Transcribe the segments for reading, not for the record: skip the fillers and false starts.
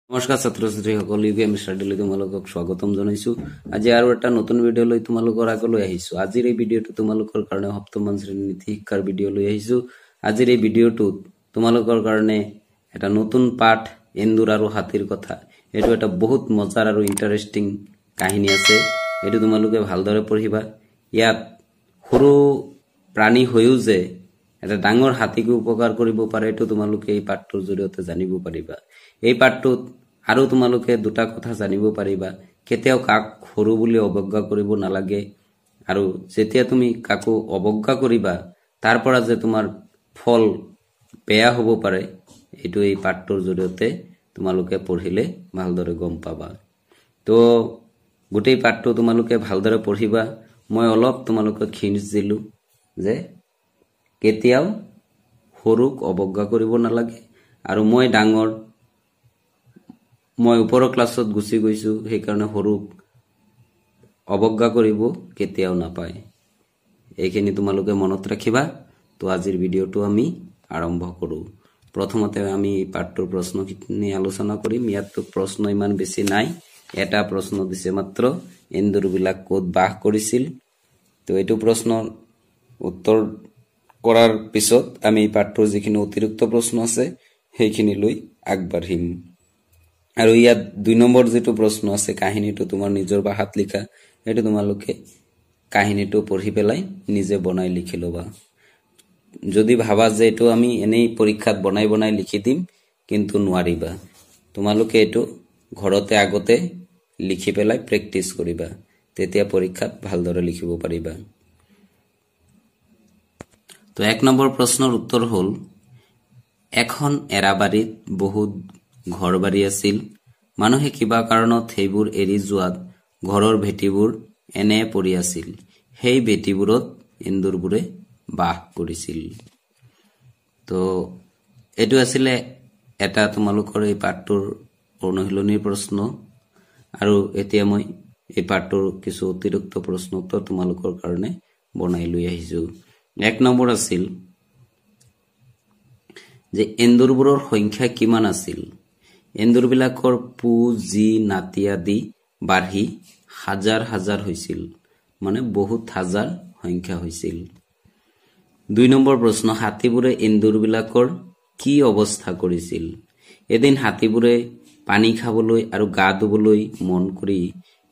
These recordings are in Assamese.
নমস্কাৰ ছাত্ৰ ছাত্ৰীসকল, UPM ষ্টাডীলৈ তোমালোকক স্বাগতম জনাইছো। আজি আৰু এটা নতুন ভিডিঅ' লৈ তোমালোকৰ আগলৈ আহিছো। আজিৰ এই ভিডিঅ'টো তোমালোকৰ কাৰণে সপ্তম শ্ৰেণীৰ নীতি শিক্ষাৰ ভিডিঅ' লৈ আহিছো। আজিৰ এই ভিডিঅ'টোত তোমালোকৰ কাৰণে এটা নতুন পাঠ, এন্দুৰ আৰু হাতীৰ কথা। এইটো এটা বহুত মজাৰ আৰু ইণ্টাৰেষ্টিং কাহিনী আছে। এইটো তোমালোকে ভালদৰে পঢ়িবা। ইয়াত সৰু প্ৰাণী হৈও যে এটা ডাঙৰ হাতীক উপকাৰ কৰিব পাৰে, এইটো তোমালোকে এই পাঠটোৰ জৰিয়তে জানিব পাৰিবা। এই পাঠটোত আৰু তোমালোকে দুটা কথা জানিব পাৰিবা। কেতিয়াও কাক সৰু বুলি অৱজ্ঞা কৰিব নালাগে, আৰু যেতিয়া তুমি কাকো অৱজ্ঞা কৰিবা তাৰ পৰা যে তোমাৰ ফল বেয়া হ'ব পাৰে, এইটো এই পাঠটোৰ জৰিয়তে তোমালোকে পঢ়িলে ভালদৰে গম পাবা। তো গোটেই পাঠটো তোমালোকে ভালদৰে পঢ়িবা। মই অলপ তোমালোকক হিণ্টছ দিলো যে কেতিয়াও সৰুক অৱজ্ঞা কৰিব নালাগে, আৰু মই ওপৰৰ ক্লাছত গুচি গৈছো, সেইকাৰণে সৰুক অৱজ্ঞা কৰিব কেতিয়াও নাপায়। এইখিনি তোমালোকে মনত ৰাখিবা। তো আজিৰ ভিডিঅ'টো আমি আৰম্ভ কৰো। প্ৰথমতে আমি এই পাঠটোৰ প্ৰশ্নখিনি আলোচনা কৰিম। ইয়াততো প্ৰশ্ন ইমান বেছি নাই, এটা প্ৰশ্ন দিছে মাত্ৰ, এন্দুৰবিলাক ক'ত বাস কৰিছিল। তো এইটো প্ৰশ্নৰ উত্তৰ কৰাৰ পিছত আমি এই পাঠটোৰ যিখিনি অতিৰিক্ত প্ৰশ্ন আছে সেইখিনি লৈ আগবাঢ়িম। আৰু ইয়াত 2 নম্বৰ যেটো প্ৰশ্ন আছে, কাহিনীটো তোমাৰ নিজৰ ভাষাত লিখা। এইটো তোমালোকে কাহিনীটো পঢ়ি পেলাই নিজে বনাই লিখি ল'বা। যদি ভাবা যে এইটো আমি এনেই পৰীক্ষাত বনাই লিখি দিম, কিন্তু নোৱাৰিবা। তোমালোকে এইটো ঘৰতে আগতে লিখি পেলাই প্ৰেক্টিচ কৰিবা, তেতিয়া পৰীক্ষাত ভালদৰে লিখিব পাৰিবা। তো 1 নম্বৰ প্ৰশ্নৰ উত্তৰ হ'ল, এখন এৰাবাৰীত বহুত ঘৰ বাৰী আছিল। মানুহে কিবা কাৰণত সেইবোৰ এৰি যোৱাত ঘৰৰ ভেটিবোৰ এনে পৰি আছিল। সেই ভেটিবোৰত এন্দুৰবোৰে বাস কৰিছিল। তো এইটো আছিলে এটা তোমালোকৰ এই পাঠটোৰ অনুশীলনীৰ প্ৰশ্ন। আৰু এতিয়া মই এই পাঠটোৰ কিছু অতিৰিক্ত প্ৰশ্ন উত্তৰ তোমালোকৰ কাৰণে বনাই লৈ আহিছো। 1 নম্বৰ আছিল যে এন্দুৰবোৰৰ সংখ্যা কিমান আছিল। এন্দুৰবিলাকৰ পু, জি, নাতি আদি বাঢ়ি হাজাৰ হাজাৰ হৈছিল, মানে বহুত হাজাৰ সংখ্যা হৈছিল। 2 নম্বৰ প্ৰশ্ন, হাতীবোৰে এন্দুৰবিলাকৰ কি অৱস্থা কৰিছিল। এদিন হাতীবোৰে পানী খাবলৈ আৰু গা ধুবলৈ মন কৰি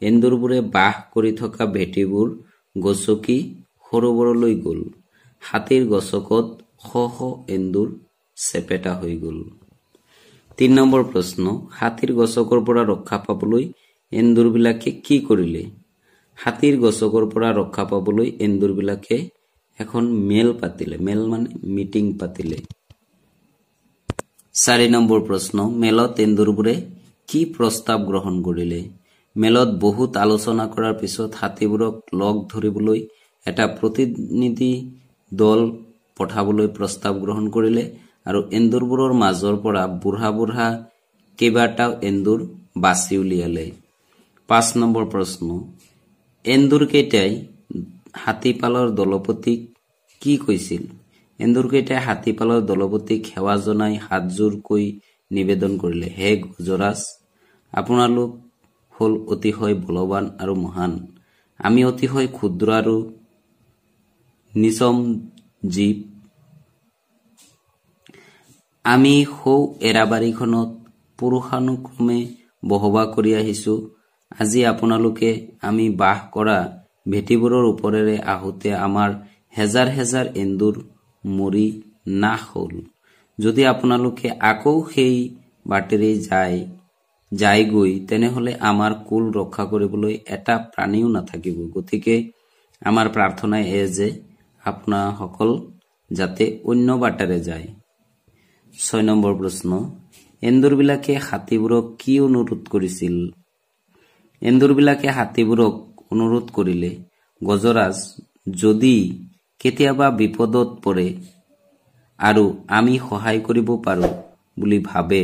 এন্দুৰবোৰে বাস কৰি থকা ভেটিবোৰ গছকি সৰোবৰলৈ গ'ল। হাতীৰ গছকত শ শ এন্দুৰ চেপেটা হৈ গ'ল। 3 নম্বৰ প্ৰশ্ন, হাতীৰ গছকৰ পৰা ৰক্ষা পাবলৈ এন্দুৰবিলাকে কি কৰিলে। হাতীৰ গছকৰ পৰা ৰক্ষা পাবলৈ এন্দুৰবিলাকে এখন মেল পাতিলে। মেল মানে মিটিং পাতিলে। 4 নম্বৰ প্ৰশ্ন, মেলত এন্দুৰবোৰে কি প্ৰস্তাৱ গ্ৰহণ কৰিলে। মেলত বহুত আলোচনা কৰাৰ পিছত হাতীবোৰক লগ ধৰিবলৈ এটা প্ৰতিনিধি দল পঠাবলৈ প্ৰস্তাৱ গ্ৰহণ কৰিলে, আৰু এন্দুৰবোৰৰ মাজৰ পৰা বুঢ়া কেইবাটাও এন্দুৰ বাছি উলিয়ালে। 5 নম্বৰ প্ৰশ্ন, এন্দুৰকেইটাই হাতীপালৰ দলপতিক কি কৈছিল। এন্দুৰকেইটাই হাতীপালৰ দলপতিক সেৱা জনাই হাতজোৰকৈ নিবেদন কৰিলে, হে গজৰাজ, আপোনালোক হ'ল অতিশয় বলৱান আৰু মহান। আমি অতিশয় ক্ষুদ্ৰ আৰু নিচম জীৱ। আমি সৌ এৰাবাৰীখনত পুৰুষানুক্ৰমে বসবাস কৰি আহিছো। আজি আপোনালোকে আমি বাস কৰা ভেটিবোৰৰ ওপৰেৰে আহোঁতে আমাৰ হেজাৰ হেজাৰ এন্দুৰ মৰি নাশ হ'ল। যদি আপোনালোকে আকৌ সেই বাটেৰে যায়গৈ, তেনেহলে আমাৰ কুল ৰক্ষা কৰিবলৈ এটা প্ৰাণীও নাথাকিব। গতিকে আমাৰ প্ৰাৰ্থনা যে আপোনাসকল যাতে অন্য বাটেৰে যায়। 6 নম্বৰ প্ৰশ্ন, এন্দুৰবিলাকে হাতীবোৰক কি অনুৰোধ কৰিছিল। এন্দুৰবিলাকে হাতীবোৰক অনুৰোধ কৰিলে, গজৰাজ, যদি কেতিয়াবা বিপদত পৰে আৰু আমি সহায় কৰিব পাৰো বুলি ভাবে,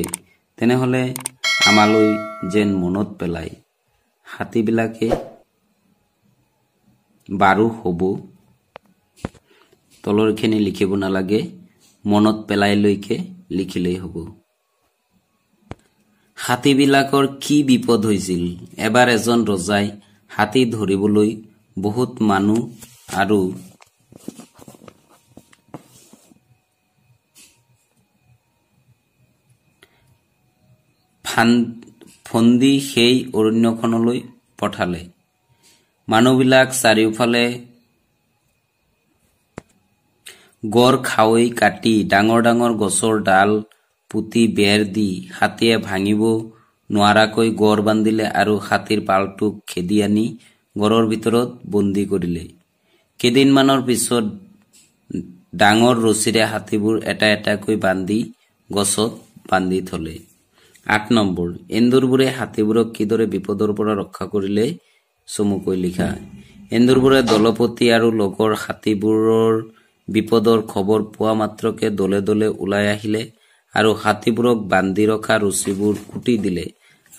তেনেহলে আমালৈ যেন মনত পেলায়। হাতীবিলাকে বাৰু হ'ব, তলৰখিনি লিখিব নালাগে, মনত পেলাই লৈকে লিখিলেই হ'ব। হাতীবিলাকৰ কি বিপদ হৈছিল? এবাৰ এজন ৰজাই হাতী ধৰিবলৈ বহুত মানুহ আৰু ফন্দি সেই অৰণ্যখনলৈ পঠালে। মানুহবিলাক চাৰিওফালে গড় খাৱৈ কাটি ডাঙৰ ডাঙৰ গছৰ ডাল পুতি বেৰ দি হাতীয়ে ভাঙিব নোৱাৰাকৈ গড় বান্ধিলে আৰু হাতীৰ পালটোক খেদি আনি গড়ৰ ভিতৰত বন্দী কৰিলে। কেইদিনমানৰ পিছত ডাঙৰ ৰছীৰে হাতীবোৰ এটা এটাকৈ বান্ধি গছত বান্ধি থলে। ৮ নম্বৰ, এন্দুৰবোৰে হাতীবোৰক কিদৰে বিপদৰ পৰা ৰক্ষা কৰিলে চমুকৈ লিখা। এন্দুৰবোৰে দলপতি আৰু লগৰ হাতীবোৰৰ বিপদৰ খবৰ পোৱা মাত্ৰকে দলে দলে ওলাই আহিলে আৰু হাতীবোৰক বান্ধি ৰখা ৰছীবোৰ কুটি দিলে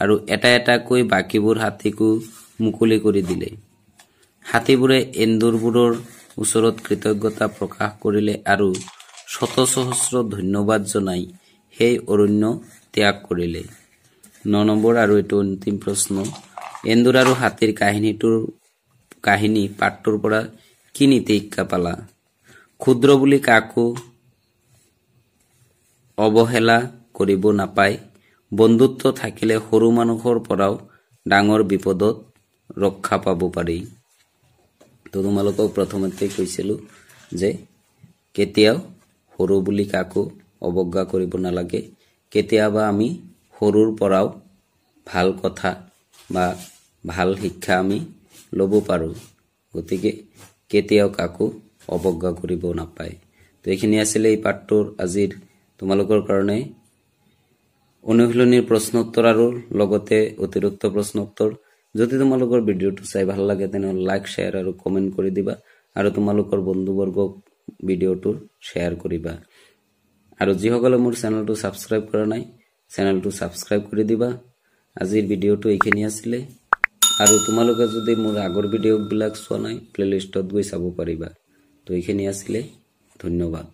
আৰু এটা এটাকৈ বাকীবোৰ হাতীকো মুকলি কৰি দিলে। হাতীবোৰে এন্দুৰবোৰৰ ওচৰত কৃতজ্ঞতা প্ৰকাশ কৰিলে আৰু শত সহস্ৰ ধন্যবাদ জনাই সেই অৰণ্য ত্যাগ কৰিলে। ৯ নম্বৰ আৰু এইটো অন্তিম প্ৰশ্ন, এন্দুৰ আৰু হাতীৰ কাহিনী পাঠটোৰ পৰা কি নীতি শিক্ষা পালা? ক্ষুদ্ৰ বুলি কাকো অৱহেলা কৰিব নাপায়। বন্ধুত্ব থাকিলে সৰু মানুহৰ পৰাও ডাঙৰ বিপদত ৰক্ষা পাব পাৰি। তো তোমালোকক প্ৰথমতে কৈছিলো যে কেতিয়াও সৰু বুলি কাকো অৱজ্ঞা কৰিব নালাগে। কেতিয়াবা আমি সৰুৰ পৰাও ভাল কথা বা ভাল শিক্ষা আমি ল'ব পাৰোঁ। গতিকে কেতিয়াও কাকো অৱজ্ঞা কৰিব নাপায়। তো এইখিনি আছিলে এই পাঠটোৰ আজিৰ তোমালোকৰ কাৰণে অনুশীলনীৰ প্ৰশ্নোত্তৰ আৰু লগতে অতিৰিক্ত প্ৰশ্নোত্তৰ। যদি তোমালোকৰ ভিডিঅ'টো চাই ভাল লাগে তেনেহ'লে লাইক, শ্বেয়াৰ আৰু কমেণ্ট কৰি দিবা আৰু তোমালোকৰ বন্ধুবৰ্গক ভিডিঅ'টো শ্বেয়াৰ কৰিবা। আৰু যিসকলে মোৰ চেনেলটো ছাবস্ক্ৰাইব কৰা নাই চেনেলটো ছাবস্ক্ৰাইব কৰি দিবা। আজিৰ ভিডিঅ'টো এইখিনি আছিলে আৰু তোমালোকে যদি মোৰ আগৰ ভিডিঅ'বিলাক চোৱা নাই প্লেলিষ্টত গৈ চাব পাৰিবা। তো এইখিনি আছিলে, ধন্যবাদ।